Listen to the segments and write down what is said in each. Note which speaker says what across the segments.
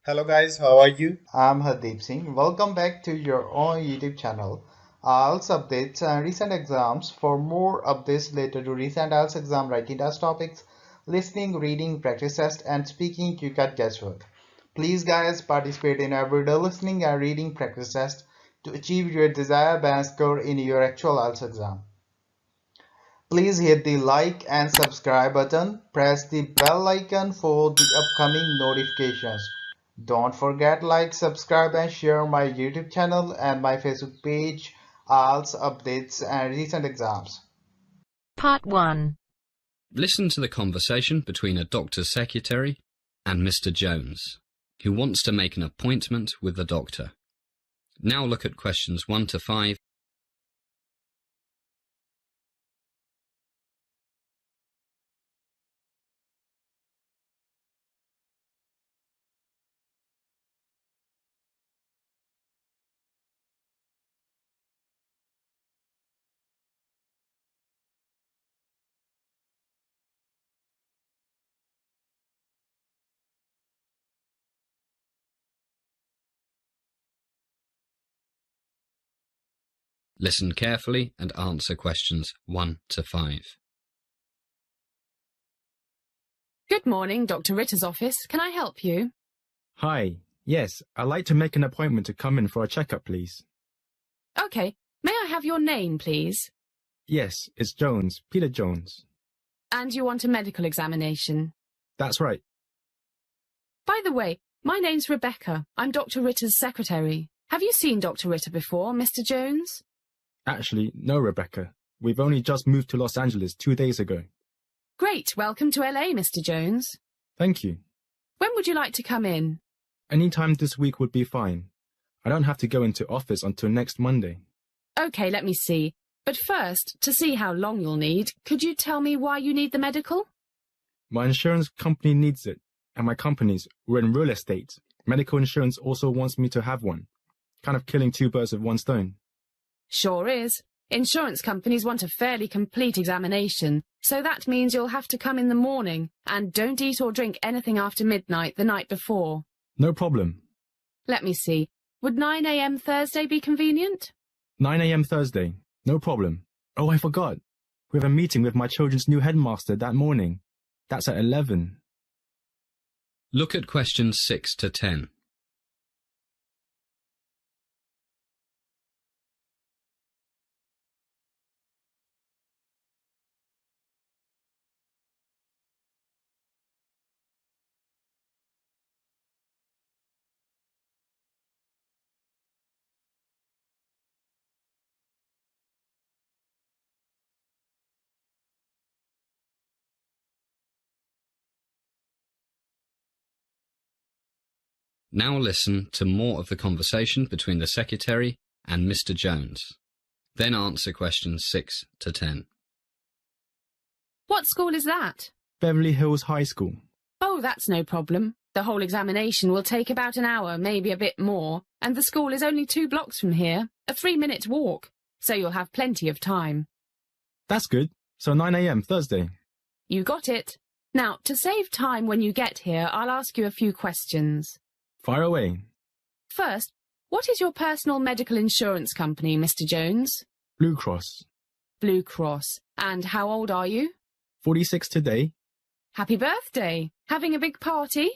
Speaker 1: Hello guys, how are you?
Speaker 2: I'm Hardeep Singh. Welcome back to your own YouTube channel. IELTS updates and recent exams. For more updates related to recent IELTS exam writing test topics, listening, reading, practice test, and speaking, you got guesswork. Please guys participate in everyday listening and reading practice test to achieve your desired band score in your actual IELTS exam. Please hit the like and subscribe button. Press the bell icon for the upcoming notifications. Don't forget like, subscribe and share my YouTube channel and my Facebook page, IELTS updates and recent exams.
Speaker 3: Part 1.
Speaker 4: Listen to the conversation between a doctor's secretary and Mr. Jones, who wants to make an appointment with the doctor. Now look at questions 1 to 5. Listen carefully and answer questions 1 to 5.
Speaker 3: Good morning, Dr. Ritter's office. Can I help you?
Speaker 5: Hi. Yes, I'd like to make an appointment to come in for a checkup, please.
Speaker 3: Okay. May I have your name, please?
Speaker 5: Yes, it's Jones, Peter Jones.
Speaker 3: And you want a medical examination?
Speaker 5: That's right.
Speaker 3: By the way, my name's Rebecca. I'm Dr. Ritter's secretary. Have you seen Dr. Ritter before, Mr. Jones?
Speaker 5: Actually, no, Rebecca. We've only just moved to Los Angeles 2 days ago.
Speaker 3: Great. Welcome to LA, Mr. Jones.
Speaker 5: Thank you.
Speaker 3: When would you like to come in?
Speaker 5: Any time this week would be fine. I don't have to go into office until next Monday.
Speaker 3: Okay, let me see. But first, to see how long you'll need, could you tell me why you need the medical?
Speaker 5: My insurance company needs it, and my companies, we're in real estate. Medical insurance also wants me to have one. Kind of killing 2 birds with 1 stone.
Speaker 3: Sure is. Insurance companies want a fairly complete examination, so that means you'll have to come in the morning, and don't eat or drink anything after midnight the night before.
Speaker 5: No problem.
Speaker 3: Let me see. Would 9 a.m. Thursday be convenient?
Speaker 5: 9 a.m. Thursday. No problem. Oh, I forgot. We have a meeting with my children's new headmaster that morning. That's at 11.
Speaker 4: Look at questions 6 to 10. Now listen to more of the conversation between the secretary and Mr. Jones. Then answer questions 6 to 10.
Speaker 3: What school is that?
Speaker 5: Beverly Hills High School.
Speaker 3: Oh, that's no problem. The whole examination will take about an hour, maybe a bit more, and the school is only 2 blocks from here, a 3-minute walk, so you'll have plenty of time.
Speaker 5: That's good. So 9 a.m. Thursday.
Speaker 3: You got it. Now, to save time when you get here, I'll ask you a few questions.
Speaker 5: Fire away.
Speaker 3: First, what is your personal medical insurance company, Mr. Jones?
Speaker 5: Blue Cross.
Speaker 3: Blue Cross. And how old are you?
Speaker 5: 46 today.
Speaker 3: Happy birthday! Having a big party?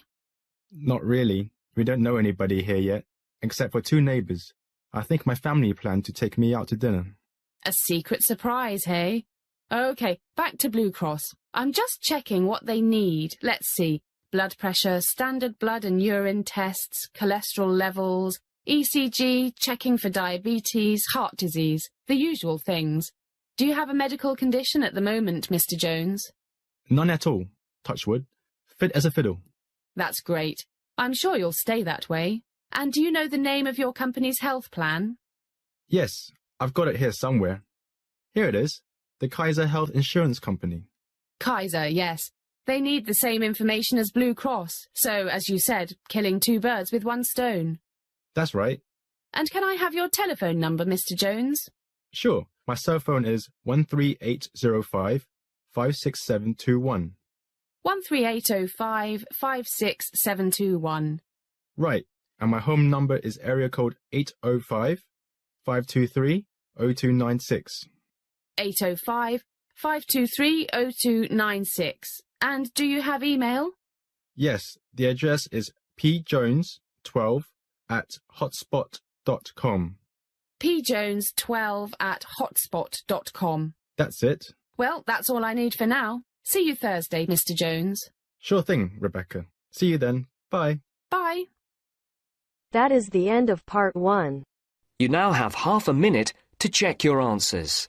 Speaker 5: Not really. We don't know anybody here yet, except for 2 neighbors. I think my family planned to take me out to dinner.
Speaker 3: A secret surprise, hey? Okay, back to Blue Cross. I'm just checking what they need. Let's see. Blood pressure, standard blood and urine tests, cholesterol levels, ECG, checking for diabetes, heart disease, the usual things. Do you have a medical condition at the moment, Mr. Jones?
Speaker 5: None at all. Touch wood. Fit as a fiddle.
Speaker 3: That's great. I'm sure you'll stay that way. And do you know the name of your company's health plan?
Speaker 5: Yes, I've got it here somewhere. Here it is. The Kaiser Health Insurance Company.
Speaker 3: Kaiser, yes. They need the same information as Blue Cross, so, as you said, killing 2 birds with 1 stone.
Speaker 5: That's right.
Speaker 3: And can I have your telephone number, Mr. Jones?
Speaker 5: Sure. My cell phone is 13805 56721.
Speaker 3: 13805 56721.
Speaker 5: Right, and my home number is area code 805-523-0296.
Speaker 3: 805-523-0296. And do you have email?
Speaker 5: Yes, the address is pjones12@hotspot.com.
Speaker 3: pjones12@hotspot.com.
Speaker 5: That's it.
Speaker 3: Well, that's all I need for now. See you Thursday, Mr. Jones.
Speaker 5: Sure thing, Rebecca. See you then. Bye.
Speaker 3: Bye.
Speaker 1: That is the end of part 1.
Speaker 6: You now have half a minute to check your answers.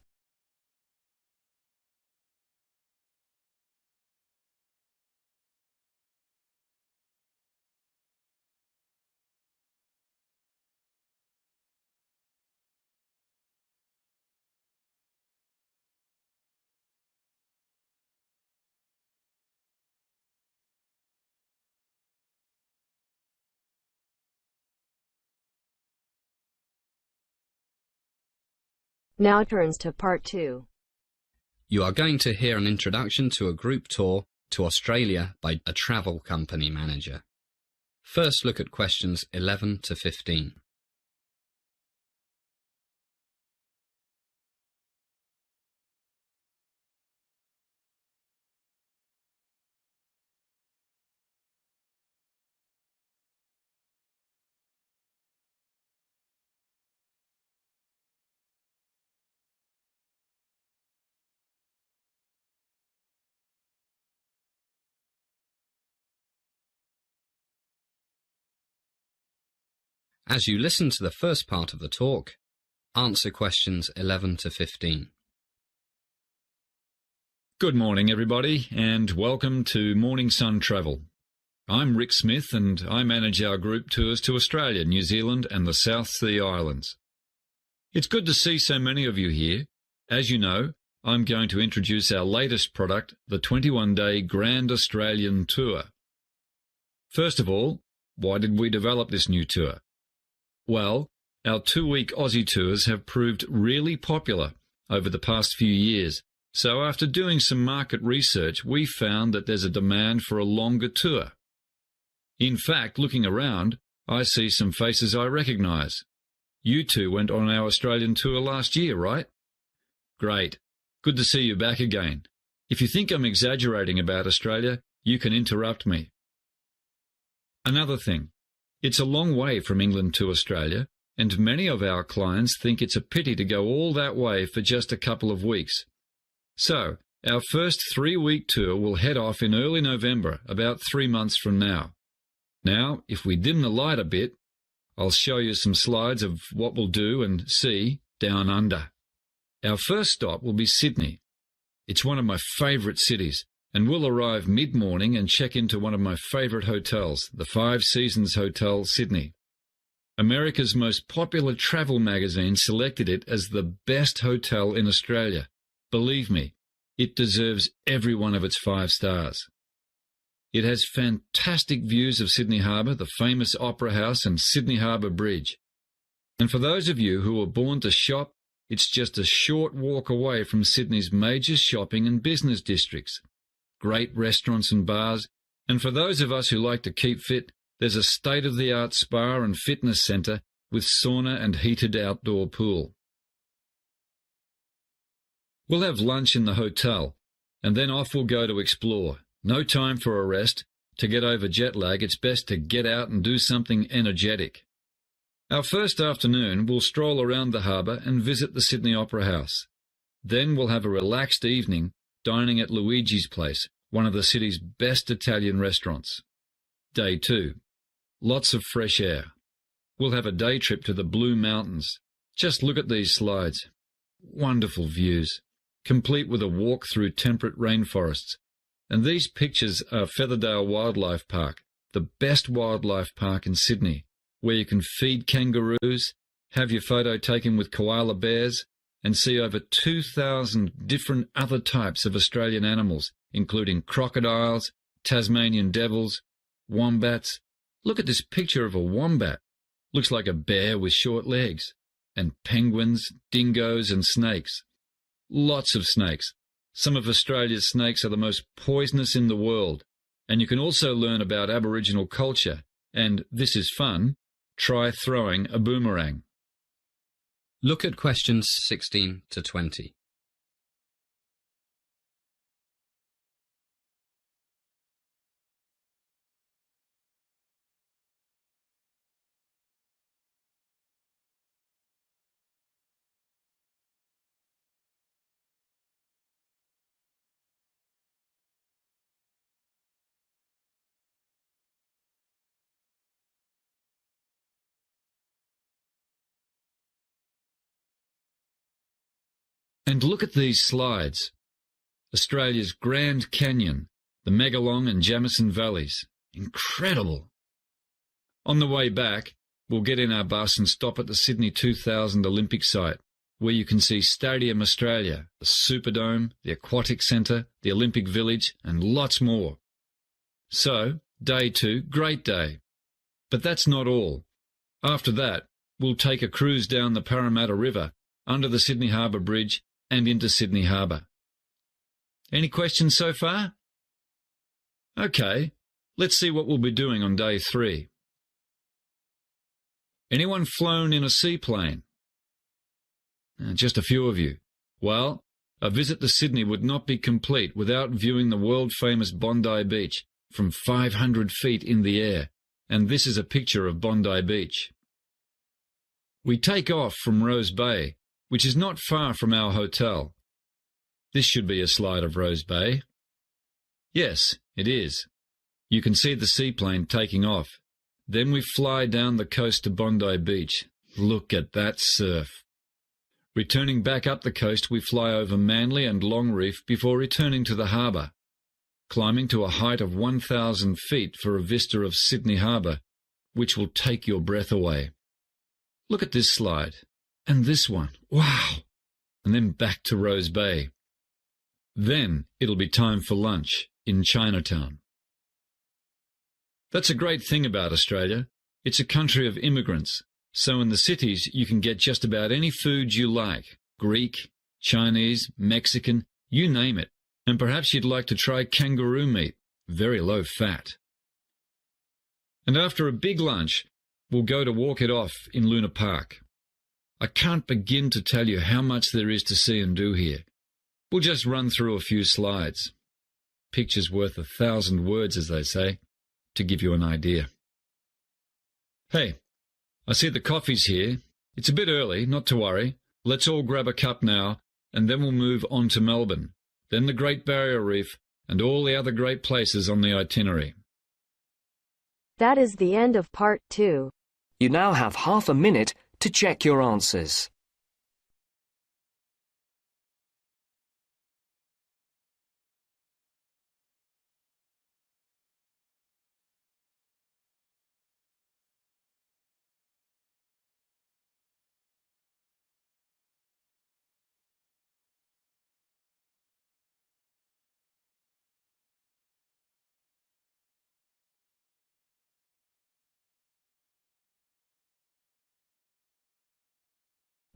Speaker 1: Now turns to part 2.
Speaker 4: You are going to hear an introduction to a group tour to Australia by a travel company manager. First, look at questions 11 to 15. As you listen to the first part of the talk, answer questions 11 to 15.
Speaker 7: Good morning, everybody, and welcome to Morning Sun Travel. I'm Rick Smith, and I manage our group tours to Australia, New Zealand, and the South Sea Islands. It's good to see so many of you here. As you know, I'm going to introduce our latest product, the 21-day Grand Australian Tour. First of all, why did we develop this new tour? Well, our 2-week Aussie tours have proved really popular over the past few years, so after doing some market research, we found that there's a demand for a longer tour. In fact, looking around, I see some faces I recognise. You two went on our Australian tour last year, right? Great. Good to see you back again. If you think I'm exaggerating about Australia, you can interrupt me. Another thing. It's a long way from England to Australia, and many of our clients think it's a pity to go all that way for just a couple of weeks. So, our first 3-week tour will head off in early November, about 3 months from now. Now, if we dim the light a bit, I'll show you some slides of what we'll do and see down under. Our first stop will be Sydney. It's one of my favourite cities, and we'll arrive mid-morning and check into one of my favourite hotels, the 5 Seasons Hotel, Sydney. America's most popular travel magazine selected it as the best hotel in Australia. Believe me, it deserves every one of its 5 stars. It has fantastic views of Sydney Harbour, the famous Opera House and Sydney Harbour Bridge. And for those of you who are born to shop, it's just a short walk away from Sydney's major shopping and business districts. Great restaurants and bars, and for those of us who like to keep fit, there's a state-of-the-art spa and fitness centre with sauna and heated outdoor pool. We'll have lunch in the hotel, and then off we'll go to explore. No time for a rest. To get over jet lag, it's best to get out and do something energetic. Our first afternoon, we'll stroll around the harbour and visit the Sydney Opera House. Then we'll have a relaxed evening dining at Luigi's Place, one of the city's best Italian restaurants. Day 2. Lots of fresh air. We'll have a day trip to the Blue Mountains. Just look at these slides. Wonderful views, complete with a walk through temperate rainforests. And these pictures are Featherdale Wildlife Park, the best wildlife park in Sydney, where you can feed kangaroos, have your photo taken with koala bears, and see over 2,000 different other types of Australian animals, including crocodiles, Tasmanian devils, wombats. Look at this picture of a wombat. Looks like a bear with short legs. And penguins, dingoes and snakes. Lots of snakes. Some of Australia's snakes are the most poisonous in the world. And you can also learn about Aboriginal culture and this is fun, try throwing a boomerang.
Speaker 4: Look at questions 16 to 20.
Speaker 7: And look at these slides. Australia's Grand Canyon, the Megalong and Jamison Valleys. Incredible! On the way back, we'll get in our bus and stop at the Sydney 2000 Olympic site, where you can see Stadium Australia, the Superdome, the Aquatic Centre, the Olympic Village, and lots more. So, day 2, great day. But that's not all. After that, we'll take a cruise down the Parramatta River, under the Sydney Harbour Bridge, and into Sydney Harbour. Any questions so far? Okay, let's see what we'll be doing on day 3. Anyone flown in a seaplane? Just a few of you. Well, a visit to Sydney would not be complete without viewing the world-famous Bondi Beach from 500 feet in the air, and this is a picture of Bondi Beach. We take off from Rose Bay, which is not far from our hotel. This should be a slide of Rose Bay. Yes, it is. You can see the seaplane taking off. Then we fly down the coast to Bondi Beach. Look at that surf. Returning back up the coast, we fly over Manly and Longreef before returning to the harbour, climbing to a height of 1,000 feet for a vista of Sydney Harbour, which will take your breath away. Look at this slide. And this one. Wow! And then back to Rose Bay. Then it'll be time for lunch in Chinatown. That's a great thing about Australia. It's a country of immigrants. So in the cities you can get just about any food you like. Greek, Chinese, Mexican, you name it. And perhaps you'd like to try kangaroo meat. Very low fat. And after a big lunch, we'll go to walk it off in Luna Park. I can't begin to tell you how much there is to see and do here. We'll just run through a few slides. Picture's worth 1,000 words, as they say, to give you an idea. Hey, I see the coffee's here. It's a bit early, not to worry. Let's all grab a cup now, and then we'll move on to Melbourne, then the Great Barrier Reef, and all the other great places on the itinerary.
Speaker 1: That is the end of part 2.
Speaker 6: You now have half a minute to check your answers.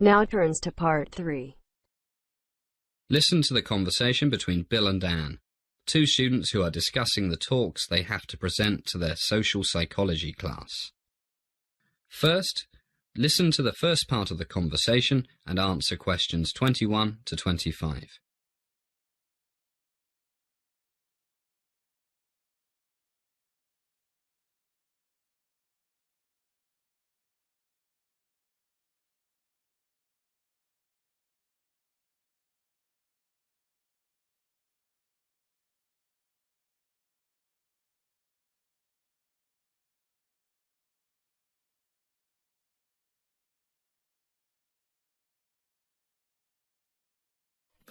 Speaker 1: Now turns to part 3.
Speaker 4: Listen to the conversation between Bill and Anne, 2 students who are discussing the talks they have to present to their social psychology class. First, listen to the first part of the conversation and answer questions 21 to 25.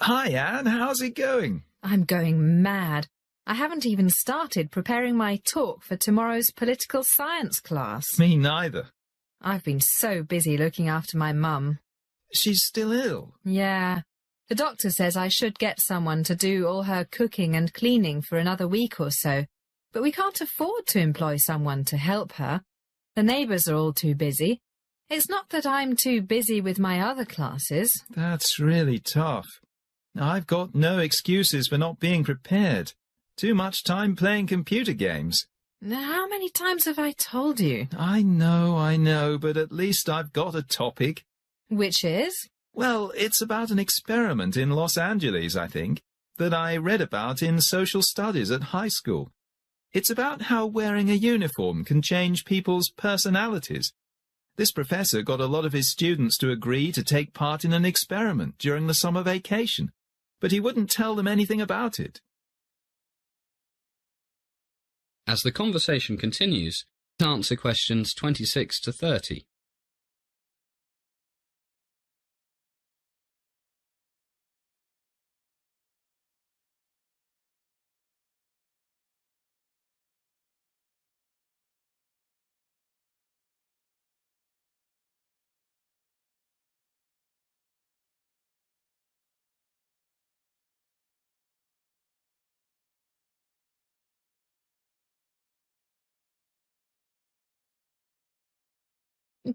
Speaker 8: Hi, Anne. How's it going?
Speaker 9: I'm going mad. I haven't even started preparing my talk for tomorrow's political science class.
Speaker 8: Me neither.
Speaker 9: I've been so busy looking after my mum.
Speaker 8: She's still ill.
Speaker 9: Yeah. The doctor says I should get someone to do all her cooking and cleaning for another week or so, but we can't afford to employ someone to help her. The neighbours are all too busy. It's not that I'm too busy with my other classes.
Speaker 8: That's really tough. I've got no excuses for not being prepared. Too much time playing computer games.
Speaker 9: Now, how many times have I told you?
Speaker 8: I know, but at least I've got a topic.
Speaker 9: Which is?
Speaker 8: Well, it's about an experiment in Los Angeles, I think, that I read about in social studies at high school. It's about how wearing a uniform can change people's personalities. This professor got a lot of his students to agree to take part in an experiment during the summer vacation, but he wouldn't tell them anything about it.
Speaker 4: As the conversation continues, answer questions 26 to 30.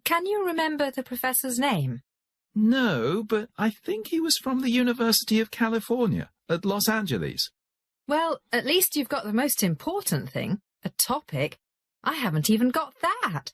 Speaker 9: Can you remember the professor's name?
Speaker 8: No, but I think he was from the University of California at Los Angeles.
Speaker 9: Well, at least you've got the most important thing, a topic. I haven't even got that.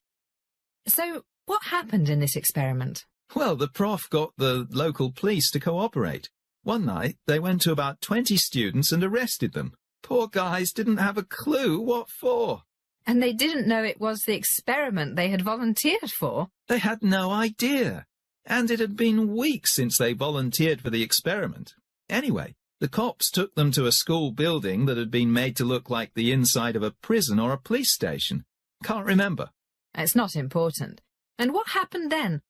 Speaker 9: So, what happened in this experiment?
Speaker 8: Well, the prof got the local police to cooperate. One night, they went to about 20 students and arrested them. Poor guys didn't have a clue what for.
Speaker 9: And they didn't know it was the experiment they had volunteered for?
Speaker 8: They had no idea. And it had been weeks since they volunteered for the experiment. Anyway, the cops took them to a school building that had been made to look like the inside of a prison or a police station. Can't remember.
Speaker 9: It's not important. And what happened then?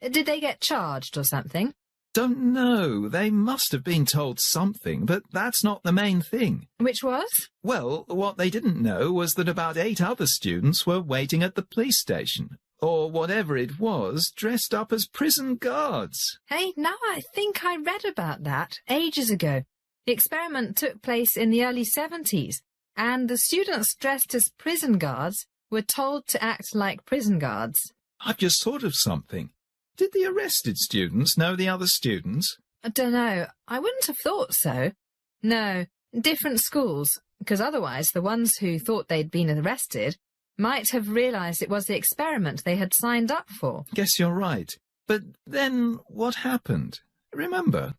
Speaker 9: Did they get charged or something?
Speaker 8: Don't know. They must have been told something, but that's not the main thing.
Speaker 9: Which was?
Speaker 8: Well, what they didn't know was that about 8 other students were waiting at the police station, or whatever it was, dressed up as prison guards.
Speaker 9: Hey, now I think I read about that ages ago. The experiment took place in the early 70s, and the students dressed as prison guards were told to act like prison guards.
Speaker 8: I've just thought of something. Did the arrested students know the other students?
Speaker 9: I don't know. I wouldn't have thought so. No, different schools, because otherwise the ones who thought they'd been arrested might have realised it was the experiment they had signed up for.
Speaker 8: Guess you're right. But then what happened? Remember?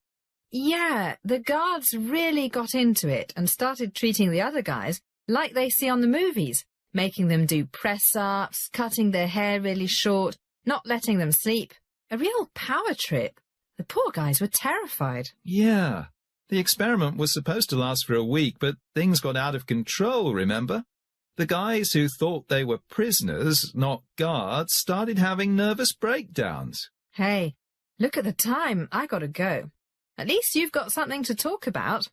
Speaker 9: Yeah, the guards really got into it and started treating the other guys like they see on the movies, making them do press-ups, cutting their hair really short, not letting them sleep. A real power trip. The poor guys were terrified.
Speaker 8: Yeah. The experiment was supposed to last for a week, but things got out of control, remember? The guys who thought they were prisoners, not guards, started having nervous breakdowns.
Speaker 9: Hey, look at the time. I gotta go. At least you've got something to talk about.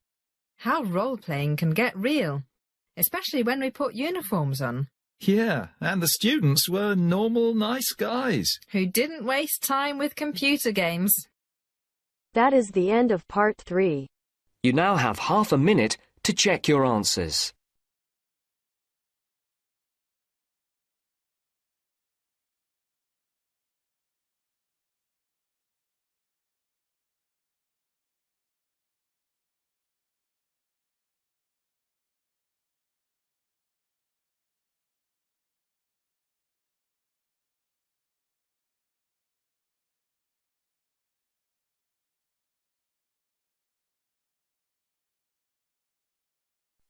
Speaker 9: How role-playing can get real, especially when we put uniforms on.
Speaker 8: Yeah, and the students were normal, nice guys.
Speaker 9: Who didn't waste time with computer games.
Speaker 1: That is the end of part 3.
Speaker 6: You now have half a minute to check your answers.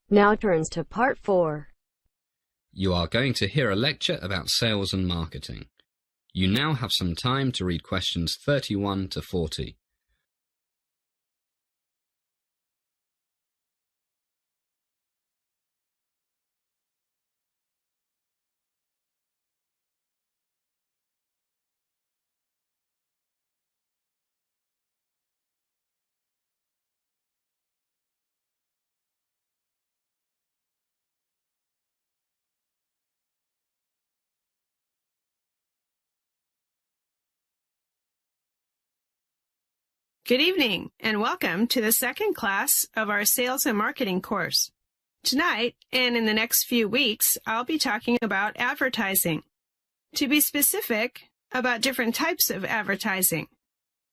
Speaker 1: Now turns to part 4.
Speaker 4: You are going to hear a lecture about sales and marketing. You now have some time to read questions 31 to 40.
Speaker 10: Good evening, and welcome to the second class of our Sales and Marketing course. Tonight, and in the next few weeks, I'll be talking about advertising. To be specific, about different types of advertising,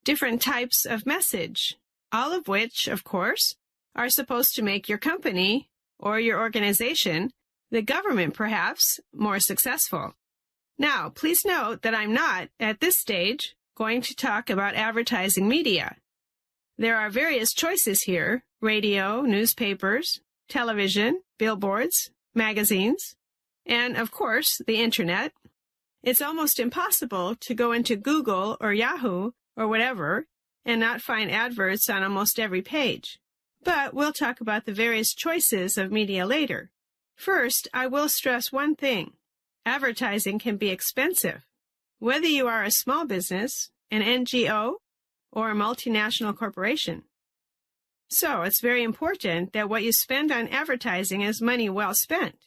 Speaker 10: different types of message, all of which, of course, are supposed to make your company or your organization The government, perhaps, more successful. Now, please note that I'm not, at this stage, going to talk about advertising media. There are various choices here: radio, newspapers, television, billboards, magazines, and, of course, the Internet. It's almost impossible to go into Google or Yahoo or whatever and not find adverts on almost every page. But we'll talk about the various choices of media later. First, I will stress one thing. Advertising can be expensive. Whether you are a small business, an NGO, or a multinational corporation. So it's very important that what you spend on advertising is money well spent,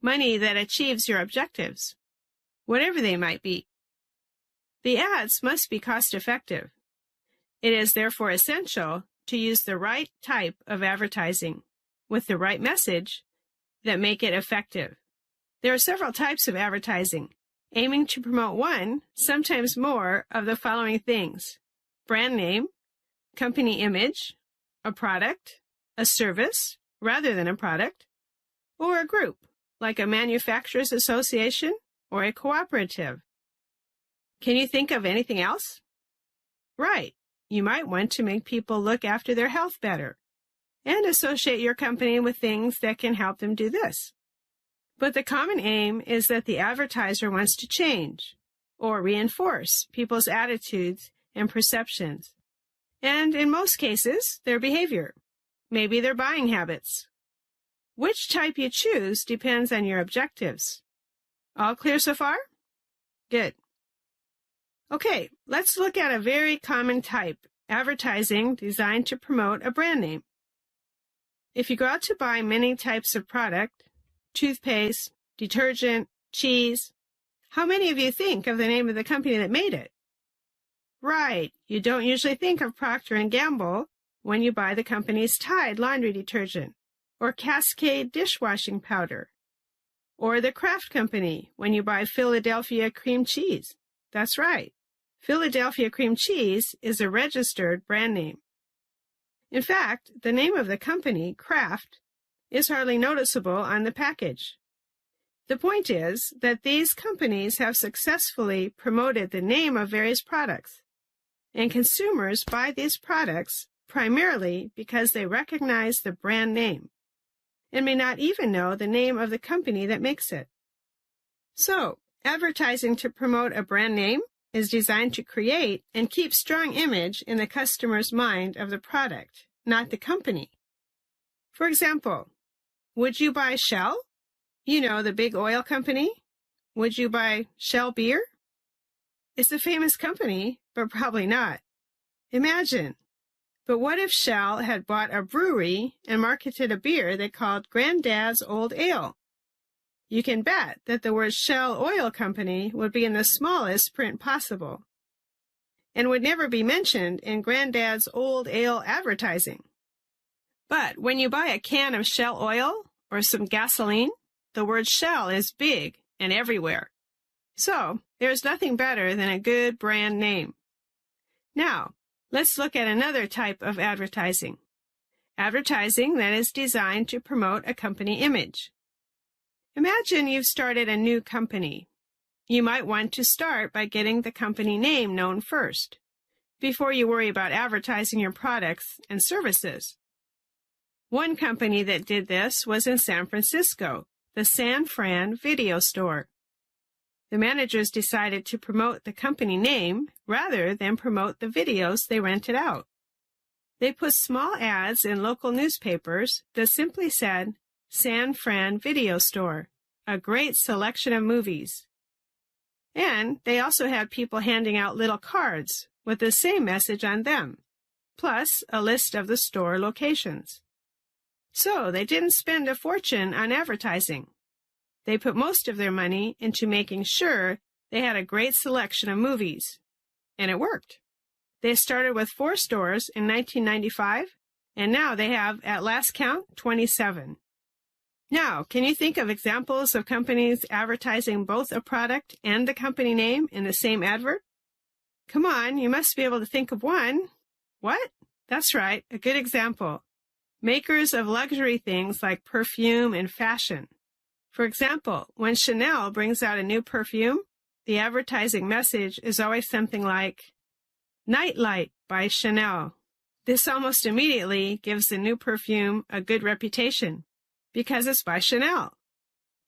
Speaker 10: money that achieves your objectives, whatever they might be. The ads must be cost-effective. It is therefore essential to use the right type of advertising with the right message that make it effective. There are several types of advertising, aiming to promote one, sometimes more, of the following things: brand name, company image, a product, a service rather than a product, or a group, like a manufacturers association or a cooperative. Can you think of anything else? Right. You might want to make people look after their health better and associate your company with things that can help them do this. But the common aim is that the advertiser wants to change or reinforce people's attitudes and perceptions, and in most cases, their behavior, maybe their buying habits. Which type you choose depends on your objectives. All clear so far? Good. Okay, let's look at a very common type, advertising designed to promote a brand name. If you go out to buy many types of product, toothpaste, detergent, cheese, how many of you think of the name of the company that made it? Right, you don't usually think of Procter & Gamble when you buy the company's Tide laundry detergent, or Cascade dishwashing powder, or the Kraft Company when you buy Philadelphia cream cheese. That's right, Philadelphia cream cheese is a registered brand name. In fact, the name of the company, Kraft, is hardly noticeable on the package. The point is that these companies have successfully promoted the name of various products, and consumers buy these products primarily because they recognize the brand name and may not even know the name of the company that makes it. So, advertising to promote a brand name is designed to create and keep strong image in the customer's mind of the product, not the company. For example, would you buy Shell? You know, the big oil company. Would you buy Shell beer? It's a famous company, but probably not. Imagine. But what if Shell had bought a brewery and marketed a beer they called Granddad's Old Ale? You can bet that the word Shell Oil Company would be in the smallest print possible and would never be mentioned in Granddad's Old Ale advertising. But when you buy a can of Shell oil or some gasoline, the word Shell is big and everywhere. So, there's nothing better than a good brand name. Now, let's look at another type of advertising. Advertising that is designed to promote a company image. Imagine you've started a new company. You might want to start by getting the company name known first, before you worry about advertising your products and services. One company that did this was in San Francisco, the San Fran Video Store. The managers decided to promote the company name rather than promote the videos they rented out. They put small ads in local newspapers that simply said, San Fran Video Store, a great selection of movies. And they also had people handing out little cards with the same message on them, plus a list of the store locations. So they didn't spend a fortune on advertising. They put most of their money into making sure they had a great selection of movies. And it worked. They started with 4 stores in 1995, and now they have, at last count, 27. Now, can you think of examples of companies advertising both a product and the company name in the same advert? Come on, you must be able to think of one. What? That's right, a good example. Makers of luxury things like perfume and fashion. For example, when Chanel brings out a new perfume, the advertising message is always something like, Nightlight by Chanel. This almost immediately gives the new perfume a good reputation because it's by Chanel,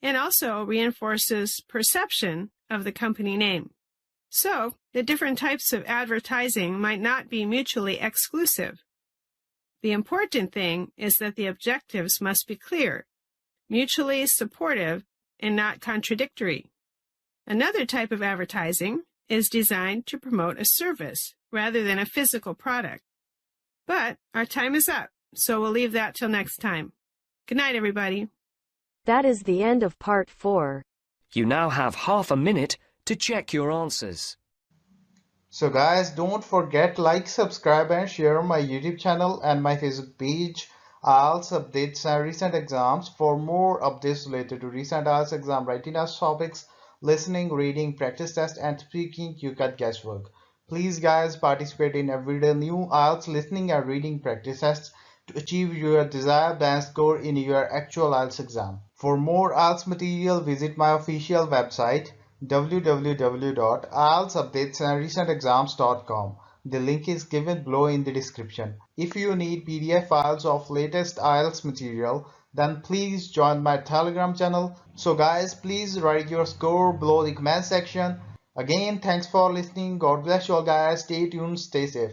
Speaker 10: and also reinforces perception of the company name. So, the different types of advertising might not be mutually exclusive. The important thing is that the objectives must be clear, mutually supportive, and not contradictory. Another type of advertising is designed to promote a service rather than a physical product. But our time is up, so we'll leave that till next time. Good night, everybody.
Speaker 1: That is the end of part 4.
Speaker 6: You now have half a minute to check your answers.
Speaker 2: So guys, don't forget like, subscribe and share my YouTube channel and my Facebook page, IELTS updates and recent exams. For more updates related to recent IELTS exam writing test topics, listening, reading, practice test and speaking, you got guesswork. Please guys, participate in everyday new IELTS listening and reading practice tests to achieve your desired band score in your actual IELTS exam. For more IELTS material, visit my official website www.ieltsupdatesandrecentexams.com. The link is given below in the description. If you need PDF files of latest IELTS material, then please join my Telegram channel. So guys, please write your score below the comment section. Again, thanks for listening. God bless you all guys. Stay tuned, stay safe.